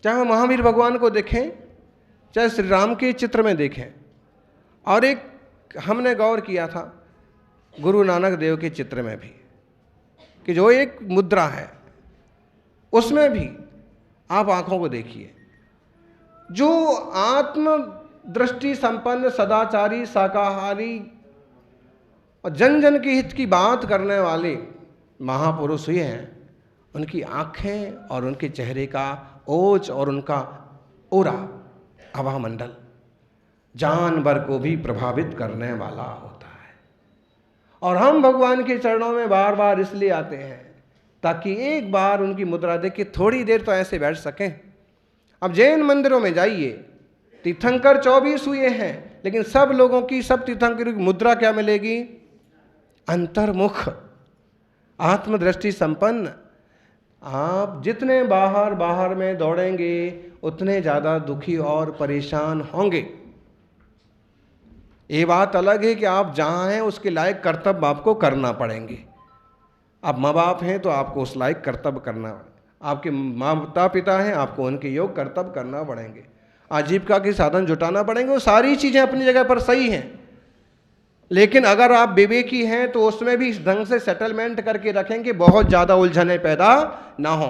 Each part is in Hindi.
चाहे महावीर भगवान को देखें, चाहे श्री राम के चित्र में देखें, और एक हमने गौर किया था गुरु नानक देव के चित्र में भी कि जो एक मुद्रा है उसमें भी आप आंखों को देखिए, जो आत्म दृष्टि संपन्न सदाचारी शाकाहारी और जन जन के हित की बात करने वाले महापुरुष हुए हैं, उनकी आंखें और उनके चेहरे का ओज और उनका ओरा हवामंडल जानवर को भी प्रभावित करने वाला होता है। और हम भगवान के चरणों में बार बार इसलिए आते हैं ताकि एक बार उनकी मुद्रा देख के थोड़ी देर तो ऐसे बैठ सकें। अब जैन मंदिरों में जाइए, तीर्थंकर 24 हुए हैं, लेकिन सब लोगों की, सब तीर्थंकरों की मुद्रा क्या मिलेगी? अंतर्मुख, आत्मदृष्टि संपन्न। आप जितने बाहर बाहर में दौड़ेंगे उतने ज़्यादा दुखी और परेशान होंगे। ये बात अलग है कि आप जहाँ हैं उसके लायक कर्तव्य आपको करना पड़ेंगे। आप माँ बाप हैं तो आपको उस लायक कर्तव्य करना, आपके माता पिता हैं आपको उनके योग कर्तव्य करना पड़ेंगे, आजीविका के साधन जुटाना पड़ेंगे। वो सारी चीज़ें अपनी जगह पर सही हैं, लेकिन अगर आप विवेकी हैं तो उसमें भी इस ढंग से सेटलमेंट करके रखेंगे बहुत ज़्यादा उलझने पैदा ना हो।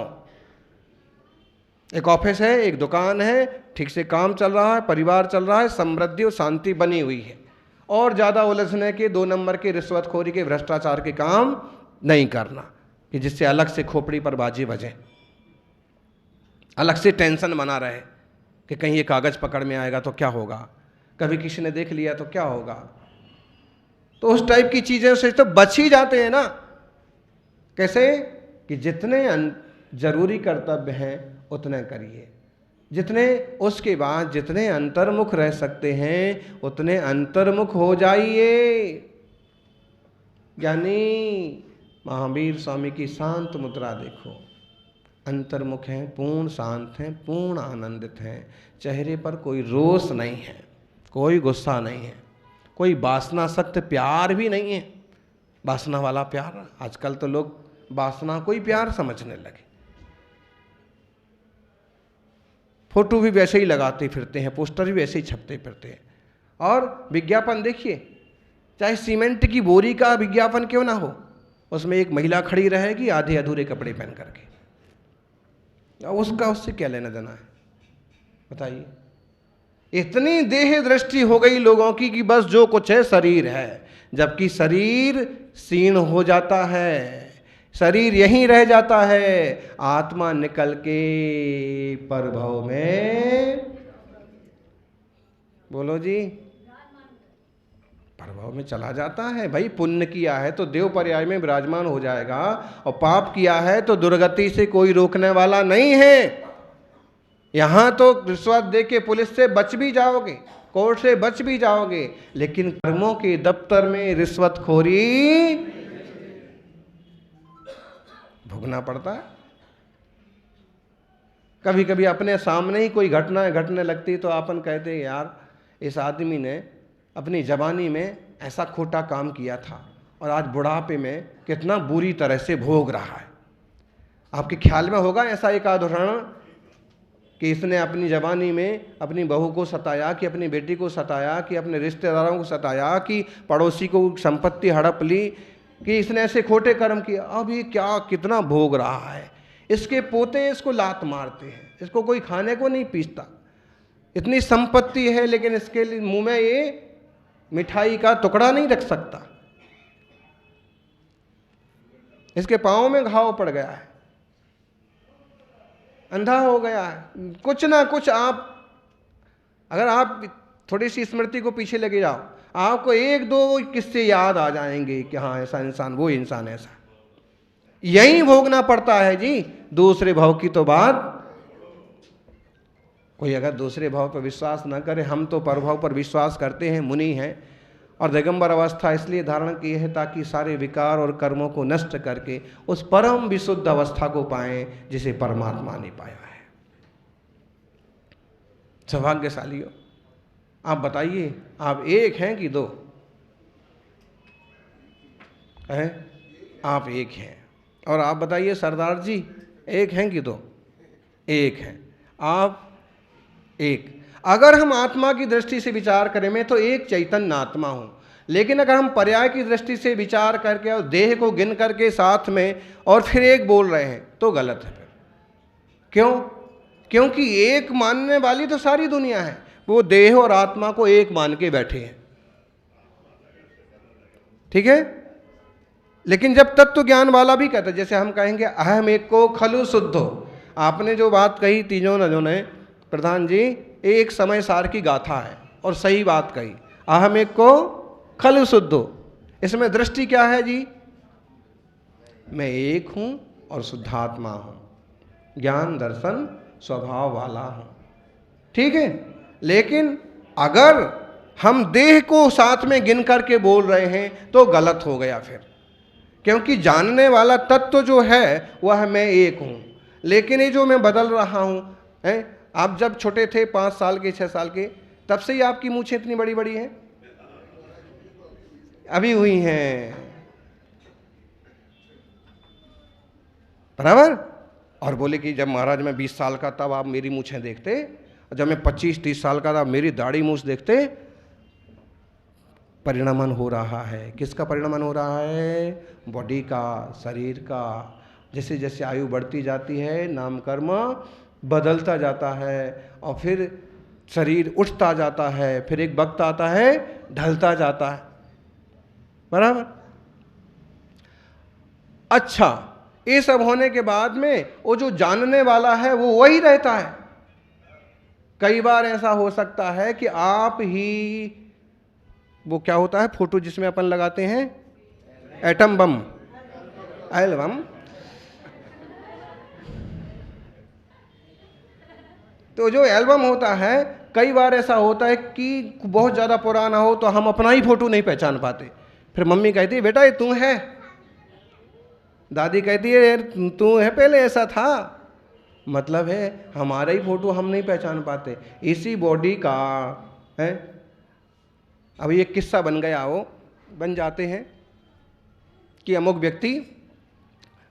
एक ऑफिस है, एक दुकान है, ठीक से काम चल रहा है, परिवार चल रहा है, समृद्धि और शांति बनी हुई है, और ज़्यादा उलझने के, 2 नंबर के, रिश्वतखोरी के, भ्रष्टाचार के काम नहीं करना कि जिससे अलग से खोपड़ी पर बाजी बजे, अलग से टेंशन बना रहे कि कहीं ये कागज़ पकड़ में आएगा तो क्या होगा, कभी किसी ने देख लिया तो क्या होगा। तो उस टाइप की चीज़ें से तो बच ही जाते हैं ना। कैसे? कि जितने जरूरी कर्तव्य हैं उतने करिए, जितने उसके बाद जितने अंतर्मुख रह सकते हैं उतने अंतर्मुख हो जाइए। यानी महावीर स्वामी की शांत मुद्रा देखो, अंतर्मुख हैं, पूर्ण शांत हैं, पूर्ण आनंदित हैं, चेहरे पर कोई रोष नहीं है, कोई गुस्सा नहीं है, कोई वासना सक्त प्यार भी नहीं है। वासना वाला प्यार, आजकल तो लोग वासना को ही प्यार समझने लगे। फोटो भी वैसे ही लगाते फिरते हैं, पोस्टर भी वैसे ही छपते फिरते हैं, और विज्ञापन देखिए, चाहे सीमेंट की बोरी का विज्ञापन क्यों ना हो, उसमें एक महिला खड़ी रहेगी आधे अधूरे कपड़े पहन करके। उसका उससे क्या लेना देना है बताइए। इतनी देह दृष्टि हो गई लोगों की कि बस जो कुछ है शरीर है, जबकि शरीर क्षीण हो जाता है, शरीर यहीं रह जाता है, आत्मा निकल के परभव में, बोलो जी, परभव में चला जाता है। भाई पुण्य किया है तो देव पर्याय में विराजमान हो जाएगा, और पाप किया है तो दुर्गति से कोई रोकने वाला नहीं है। यहां तो रिश्वत दे के पुलिस से बच भी जाओगे, कोर्ट से बच भी जाओगे, लेकिन कर्मों के दफ्तर में रिश्वतखोरी भुगतना पड़ता है। कभी कभी अपने सामने ही कोई घटना घटने लगती तो अपन कहते हैं यार इस आदमी ने अपनी जवानी में ऐसा खोटा काम किया था और आज बुढ़ापे में कितना बुरी तरह से भोग रहा है। आपके ख्याल में होगा ऐसा एक उदाहरण कि इसने अपनी जवानी में अपनी बहू को सताया, कि अपनी बेटी को सताया, कि अपने रिश्तेदारों को सताया, कि पड़ोसी को संपत्ति हड़प ली, कि इसने ऐसे खोटे कर्म किए, अब ये क्या कितना भोग रहा है। इसके पोते इसको लात मारते हैं, इसको कोई खाने को नहीं पीसता, इतनी संपत्ति है लेकिन इसके लिए मुंह में ये मिठाई का टुकड़ा नहीं रख सकता, इसके पाँव में घाव पड़ गया है, अंधा हो गया है। कुछ ना कुछ आप, अगर आप थोड़ी सी स्मृति को पीछे लेके जाओ, आपको 1-2 किस्से याद आ जाएंगे कि हाँ ऐसा इंसान, वो इंसान ऐसा। यही भोगना पड़ता है जी, दूसरे भाव की तो बात। कोई अगर दूसरे भाव पर विश्वास न करे, हम तो परभाव पर विश्वास करते हैं, मुनि हैं, और दिगंबर अवस्था इसलिए धारण की है ताकि सारे विकार और कर्मों को नष्ट करके उस परम विशुद्ध अवस्था को पाएं जिसे परमात्मा ने पाया है। सौभाग्यशाली हो। आप बताइए, आप एक हैं कि 2? हैं? आप एक हैं। और आप बताइए सरदार जी, एक हैं कि दो? एक हैं। आप एक। अगर हम आत्मा की दृष्टि से विचार करें, मैं तो एक चैतन्य आत्मा हूं, लेकिन अगर हम पर्याय की दृष्टि से विचार करके और देह को गिन करके साथ में और फिर एक बोल रहे हैं तो गलत है। फिर क्यों? क्योंकि एक मानने वाली तो सारी दुनिया है, वो देह और आत्मा को एक मान के बैठे हैं। ठीक है? लेकिन जब तत्व ज्ञान वाला भी कहता है, जैसे हम कहेंगे अहम एक को खलु शुद्धो, आपने जो बात कही तीनों नजों ने प्रधान जी, एक समय सार की गाथा है और सही बात कही। अहम एक को खलु शुद्धो, इसमें दृष्टि क्या है जी? मैं एक हूं और शुद्धात्मा हूं, ज्ञान दर्शन स्वभाव वाला हूं। ठीक है? लेकिन अगर हम देह को साथ में गिन करके बोल रहे हैं तो गलत हो गया फिर, क्योंकि जानने वाला तत्व जो है वह मैं एक हूं, लेकिन ये जो मैं बदल रहा हूं है। आप जब छोटे थे 5 साल के 6 साल के, तब से ही आपकी मूछें इतनी बड़ी बड़ी हैं? अभी हुई हैं, बराबर। और बोले कि जब महाराज मैं 20 साल का तब आप मेरी मूछें देखते, और जब मैं 25-30 साल का था मेरी दाढ़ी मूछ देखते। परिणमन हो रहा है। किसका परिणमन हो रहा है? बॉडी का, शरीर का। जैसे जैसे आयु बढ़ती जाती है नाम कर्म बदलता जाता है, और फिर शरीर उठता जाता है, फिर एक वक्त आता है ढलता जाता है, बराबर। अच्छा, ये सब होने के बाद में वो जो जानने वाला है वो वही रहता है। कई बार ऐसा हो सकता है कि आप ही, वो क्या होता है फोटो जिसमें अपन लगाते हैं, एटम बम, एल्बम, तो जो एल्बम होता है, कई बार ऐसा होता है कि बहुत ज़्यादा पुराना हो तो हम अपना ही फोटो नहीं पहचान पाते। फिर मम्मी कहती है बेटा ये तू है, दादी कहती है तू है, पहले ऐसा था। मतलब है हमारा ही फोटो हम नहीं पहचान पाते। इसी बॉडी का है। अब ये किस्सा बन गया, वो बन जाते हैं कि अमुक व्यक्ति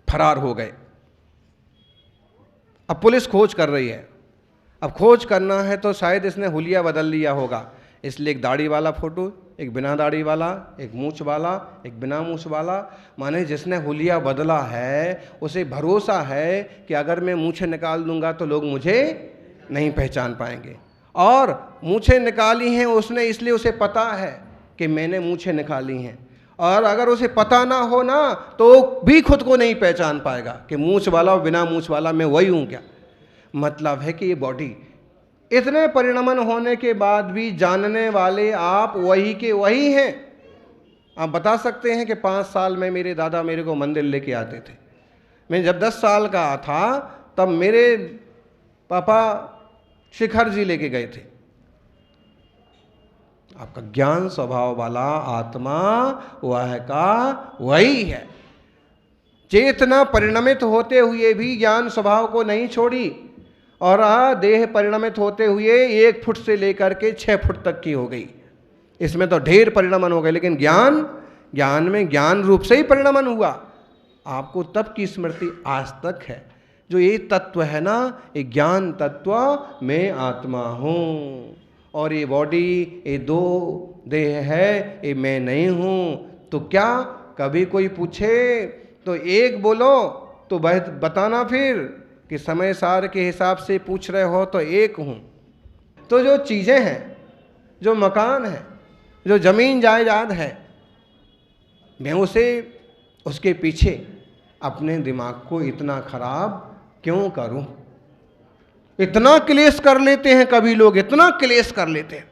फरार हो गए। अब पुलिस खोज कर रही है। अब खोज करना है तो शायद इसने हुलिया बदल लिया होगा, इसलिए एक दाढ़ी वाला फोटो, एक बिना दाढ़ी वाला, एक मूछ वाला, एक बिना मूछ वाला। माने जिसने हुलिया बदला है उसे भरोसा है कि अगर मैं मूछें निकाल दूंगा तो लोग मुझे नहीं पहचान पाएंगे। और मूछें निकाली हैं उसने, इसलिए उसे पता है कि मैंने मूछें निकाली हैं। और अगर उसे पता ना हो ना तो भी खुद को नहीं पहचान पाएगा कि मूछ वाला और बिना मूछ वाला मैं वही हूँ क्या। मतलब है कि ये बॉडी, इतने परिणमन होने के बाद भी जानने वाले आप वही के वही हैं। आप बता सकते हैं कि 5 साल में मेरे दादा मेरे को मंदिर लेके आते थे। मैं जब 10 साल का था तब मेरे पापा शिखर जी लेके गए थे। आपका ज्ञान स्वभाव वाला आत्मा वह का वही है। चेतना परिणमित होते हुए भी ज्ञान स्वभाव को नहीं छोड़ी, और देह परिणमित होते हुए 1 फुट से लेकर के 6 फुट तक की हो गई। इसमें तो ढेर परिणमन हो गए, लेकिन ज्ञान में ज्ञान रूप से ही परिणमन हुआ। आपको तब की स्मृति आज तक है। जो ये तत्व है ना, ये ज्ञान तत्व, मैं आत्मा हूँ, और ये बॉडी, ये 2 देह है, ये मैं नहीं हूँ। तो क्या कभी कोई पूछे तो एक बोलो तो बताना फिर कि समय सार के हिसाब से पूछ रहे हो तो एक हूँ। तो जो चीज़ें हैं, जो मकान है, जो ज़मीन जायदाद है, मैं उसके पीछे अपने दिमाग को इतना खराब क्यों करूं? इतना क्लेश कर लेते हैं कभी लोग, इतना क्लेश कर लेते हैं।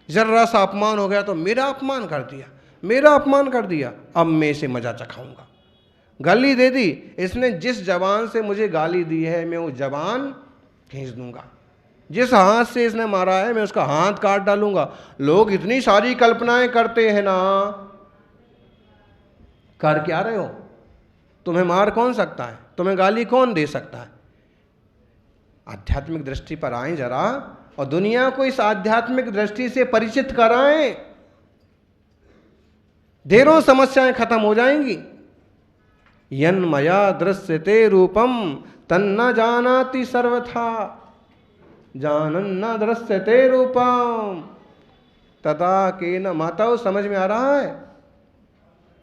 जरा सा अपमान हो गया तो मेरा अपमान कर दिया, मेरा अपमान कर दिया, अब मैं इसे मजा चखाऊंगा। गाली दे दी इसने, जिस जबान से मुझे गाली दी है मैं वो जबान खींच दूंगा। जिस हाथ से इसने मारा है मैं उसका हाथ काट डालूंगा। लोग इतनी सारी कल्पनाएं करते हैं ना। कर क्या रहे हो? तुम्हें मार कौन सकता है? तुम्हें गाली कौन दे सकता है? आध्यात्मिक दृष्टि पर आएं जरा, और दुनिया को इस आध्यात्मिक दृष्टि से परिचित कराएं। ढेरों समस्याएं खत्म हो जाएंगी। यन्मया दृश्यते रूपम तन्न जानाति सर्वथा, जानन्न दृश्यते रूपम तथा केन, माताओं समझ में आ रहा है?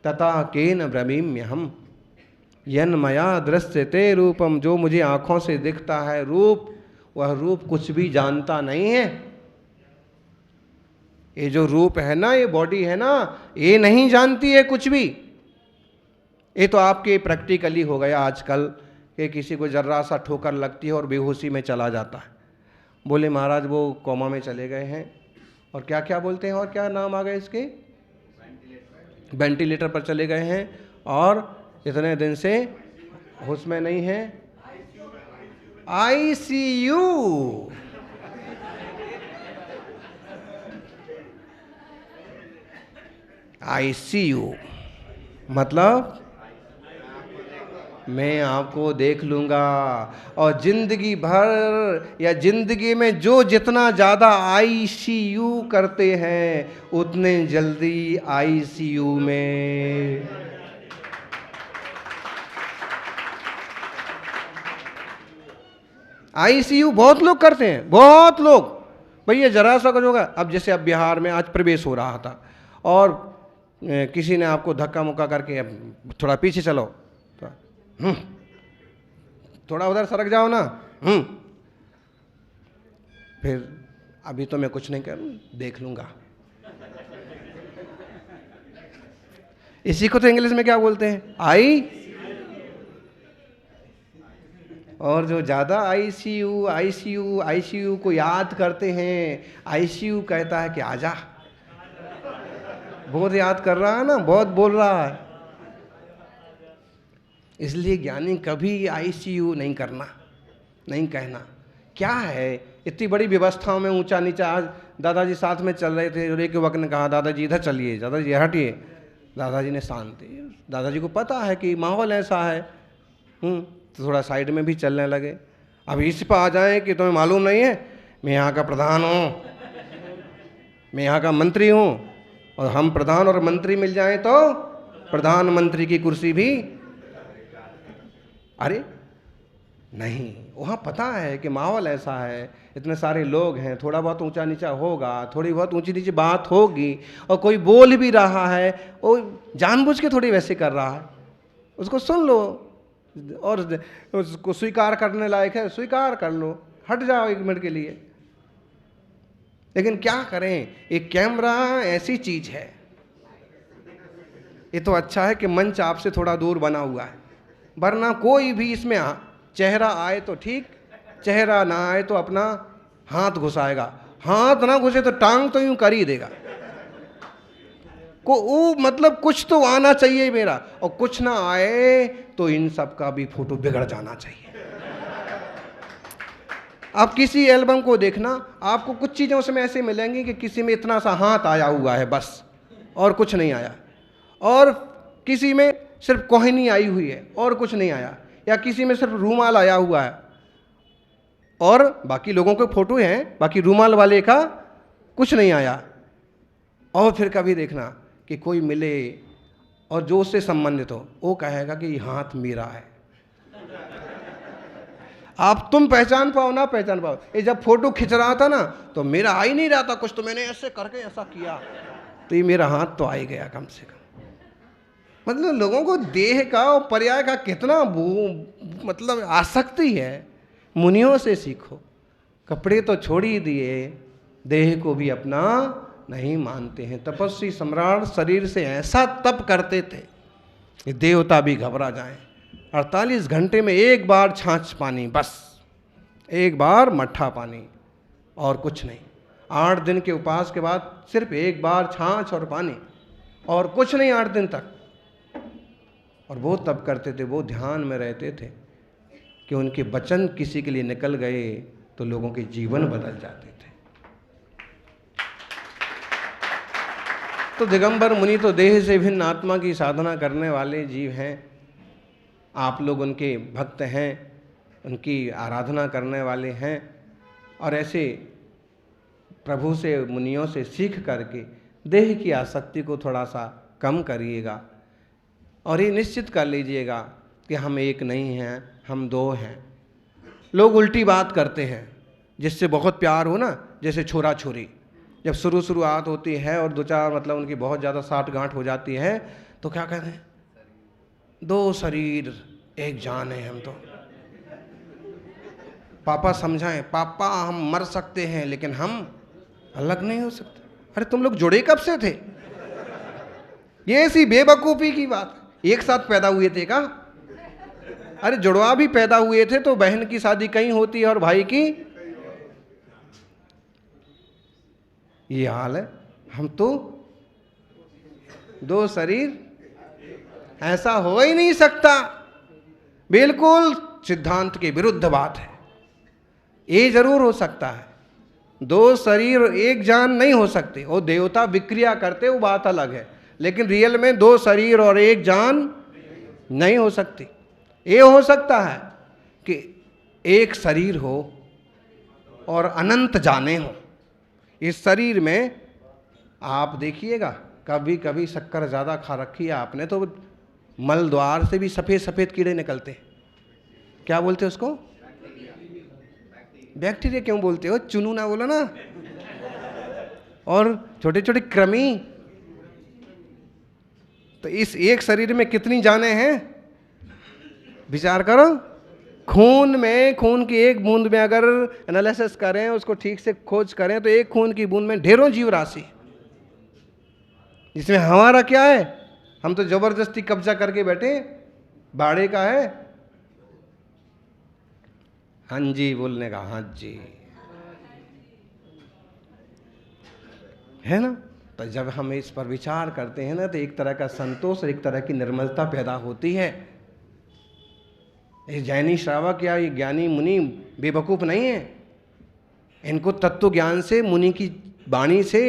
तथा केन ब्रवीम्यहम्, यन्मया दृश्यते रूपम, जो मुझे आंखों से दिखता है रूप, वह रूप कुछ भी जानता नहीं है। ये जो रूप है ना, ये बॉडी है ना, ये नहीं जानती है कुछ भी। ये तो आपके प्रैक्टिकली हो गया आजकल कि किसी को जर्रा सा ठोकर लगती है और बेहोशी में चला जाता है। बोले महाराज वो कोमा में चले गए हैं, और क्या क्या बोलते हैं, और क्या नाम आ गए इसके, वेंटिलेटर पर चले गए हैं, और इतने दिन से होश में नहीं है। आईसीयू, आईसीयू मतलब मैं आपको देख लूँगा, और जिंदगी भर या जिंदगी में जो जितना ज़्यादा आईसीयू करते हैं उतने जल्दी आईसीयू में। आईसीयू बहुत लोग करते हैं, बहुत लोग। भैया जरा सा कुछ होगा, अब जैसे अब बिहार में आज प्रवेश हो रहा था और किसी ने आपको धक्का मुक्का करके अब थोड़ा पीछे चलो, तो थोड़ा उधर सरक जाओ ना, फिर अभी तो मैं कुछ नहीं करूँ, देख लूँगा। इसी को तो इंग्लिश में क्या बोलते हैं, आई। और जो ज़्यादा आईसीयू आईसीयू आईसीयू को याद करते हैं, आईसीयू कहता है कि आजा, बहुत याद कर रहा है ना, बहुत बोल रहा है। इसलिए ज्ञानी कभी आईसीयू नहीं करना, नहीं कहना। क्या है इतनी बड़ी व्यवस्थाओं में ऊंचा नीचा। आज दादाजी साथ में चल रहे थे और एक युवक ने कहा दादाजी इधर चलिए, दादाजी हटिए। दादाजी ने शांति, दादाजी को पता है कि माहौल ऐसा है, तो थोड़ा साइड में भी चलने लगे। अब इस पर आ जाए कि तुम्हें मालूम नहीं है मैं यहाँ का प्रधान हूँ, मैं यहाँ का मंत्री हूँ, और हम प्रधान और मंत्री मिल जाएं तो प्रधानमंत्री की कुर्सी भी। अरे नहीं, वहाँ पता है कि माहौल ऐसा है, इतने सारे लोग हैं, थोड़ा बहुत ऊंचा नीचा होगा, थोड़ी बहुत ऊंची नीची बात होगी, और कोई बोल भी रहा है वो जानबूझ के थोड़ी वैसे कर रहा है, उसको सुन लो और उसको स्वीकार करने लायक है स्वीकार कर लो, हट जाओ एक मिनट के लिए। लेकिन क्या करें, एक कैमरा ऐसी चीज है। ये तो अच्छा है कि मंच आपसे थोड़ा दूर बना हुआ है, वरना कोई भी इसमें चेहरा आए तो ठीक, चेहरा ना आए तो अपना हाथ घुसाएगा, हाथ ना घुसे तो टांग तो यूं कर ही देगा। को मतलब कुछ तो आना चाहिए मेरा, और कुछ ना आए तो इन सब का भी फोटो बिगड़ जाना चाहिए। आप किसी एल्बम को देखना, आपको कुछ चीज़ें उसमें ऐसे मिलेंगी कि किसी में इतना सा हाथ आया हुआ है बस, और कुछ नहीं आया, और किसी में सिर्फ कोहनी आई हुई है और कुछ नहीं आया, या किसी में सिर्फ रूमाल आया हुआ है, और बाकी लोगों के फोटो हैं, बाकी रूमाल वाले का कुछ नहीं आया। और फिर कभी देखना कि कोई मिले और जो उससे संबंधित हो, वो कहेगा कि ये हाथ मेरा है। आप तुम पहचान पाओ ना पहचान पाओ, ये जब फोटो खिंच रहा था ना तो मेरा आ ही नहीं रहा था कुछ, तो मैंने ऐसे करके ऐसा किया तो ये मेरा हाथ तो आ ही गया कम से कम। मतलब लोगों को देह का और पर्याय का कितना मतलब आसक्ति है। मुनियों से सीखो, कपड़े तो छोड़ ही दिए, देह को भी अपना नहीं मानते हैं। तपस्वी सम्राट शरीर से ऐसा तप करते थे कि देवता भी घबरा जाएं। 48 घंटे में एक बार छाछ पानी, बस एक बार मट्ठा पानी और कुछ नहीं। 8 दिन के उपवास के बाद सिर्फ एक बार छाछ और पानी और कुछ नहीं 8 दिन तक। और वो तप करते थे, वो ध्यान में रहते थे कि उनके वचन किसी के लिए निकल गए तो लोगों के जीवन बदल जाते थे। तो दिगंबर मुनि तो देह से भिन्न आत्मा की साधना करने वाले जीव हैं। आप लोग उनके भक्त हैं, उनकी आराधना करने वाले हैं, और ऐसे प्रभु से मुनियों से सीख करके देह की आसक्ति को थोड़ा सा कम करिएगा और ये निश्चित कर लीजिएगा कि हम एक नहीं हैं, हम दो हैं। लोग उल्टी बात करते हैं, जिससे बहुत प्यार हो ना, जैसे छोरा छोरी, जब शुरुआत होती है और दो चार मतलब उनकी बहुत ज़्यादा साठ गांठ हो जाती है तो क्या कहते हैं, दो शरीर एक जान है हम तो। पापा समझाएं, पापा हम मर सकते हैं लेकिन हम अलग नहीं हो सकते। अरे तुम लोग जुड़े कब से थे? ये ऐसी बेवकूफ़ी की बात है। एक साथ पैदा हुए थे क्या? अरे जुड़वा भी पैदा हुए थे तो बहन की शादी कहीं होती है और भाई की, ये हाल है। हम तो दो शरीर, ऐसा हो ही नहीं सकता, बिल्कुल सिद्धांत के विरुद्ध बात है। ये जरूर हो सकता है, दो शरीर एक जान नहीं हो सकते। वो देवता विक्रिया करते वो बात अलग है, लेकिन रियल में दो शरीर और एक जान नहीं हो सकती। ये हो सकता है कि एक शरीर हो और अनंत जाने हो। इस शरीर में आप देखिएगा, कभी कभी शक्कर ज़्यादा खा रखी है आपने तो मल द्वार से भी सफ़ेद सफ़ेद कीड़े निकलते हैं। क्या बोलते हैं उसको? बैक्टीरिया क्यों बोलते हो? चुनू ना बोलो ना। और छोटे छोटे कृमि। तो इस एक शरीर में कितनी जानें हैं विचार करो। खून में, खून की एक बूंद में अगर एनालिसिस करें, उसको ठीक से खोज करें तो एक खून की बूंद में ढेरों जीव राशि, जिसमें हमारा क्या है? हम तो जबरदस्ती कब्जा करके बैठे, बाड़े का है। हाँ जी बोलने का, हाँ जी, है ना। तो जब हम इस पर विचार करते हैं ना तो एक तरह का संतोष, एक तरह की निर्मलता पैदा होती है। ये जैनी श्रावक या ये ज्ञानी मुनि बेवकूफ़ नहीं है। इनको तत्व ज्ञान से, मुनि की वाणी से,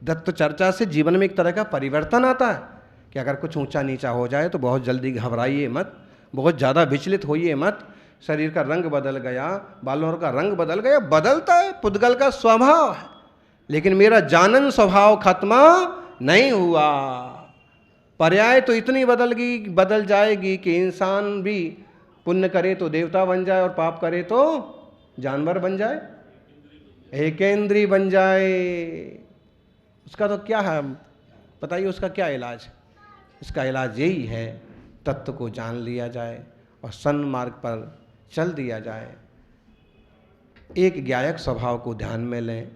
दत्त चर्चा से जीवन में एक तरह का परिवर्तन आता है कि अगर कुछ ऊंचा नीचा हो जाए तो बहुत जल्दी घबराइए मत, बहुत ज़्यादा विचलित होइए मत। शरीर का रंग बदल गया, बालों का रंग बदल गया, बदलता है, पुद्गल का स्वभाव है, लेकिन मेरा जानन स्वभाव खत्म नहीं हुआ। पर्याय तो इतनी बदल जाएगी कि इंसान भी पुण्य करे तो देवता बन जाए और पाप करे तो जानवर बन जाए, एकेंद्रीय बन जाए। उसका तो क्या है बताइए, उसका क्या इलाज है? इसका इलाज यही है, तत्व को जान लिया जाए और सन्मार्ग पर चल दिया जाए। एक ज्ञायक स्वभाव को ध्यान में लें,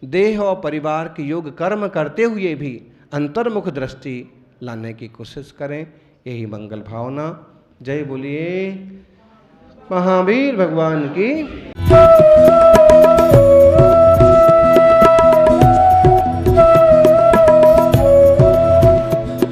देह और परिवार के योग कर्म करते हुए भी अंतर्मुख दृष्टि लाने की कोशिश करें। यही मंगल भावना। जय बोलिए महावीर भगवान की।